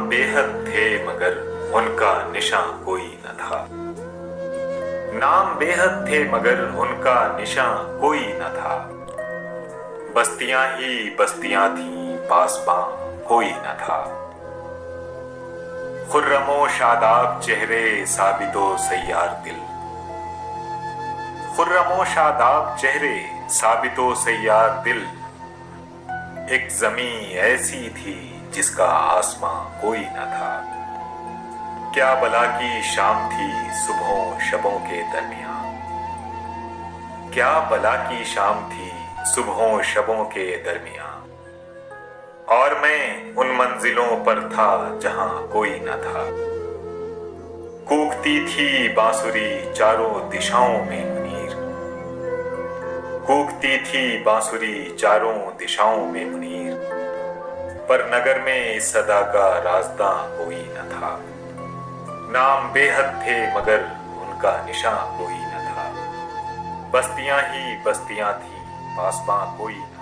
बेहद थे मगर उनका निशां कोई न था। नाम बेहद थे मगर उनका निशां कोई न था। बस्तियां ही बस्तियां थीं, पासबां कोई न था। खुर्रमो शादाब चेहरे, साबितो सैयार दिल। खुर्रमो शादाब चेहरे, साबितो सैयार दिल। एक जमी ऐसी थी जिसका आसमां कोई न था। क्या बला की शाम थी सुबहों शबों के दरमियान। क्या बला की शाम थी सुबहों शबों के दरमियान। और मैं उन मंजिलों पर था जहां कोई न था। कूकती थी बांसुरी चारों दिशाओं में मुनीर। कूकती थी बांसुरी चारों दिशाओं में मुनीर। पर नगर में इस सदा का राज़दां कोई न था। नाम बेहद थे मगर उनका निशां कोई न था। बस्तियां ही बस्तियां थीं, पासबां कोई न था।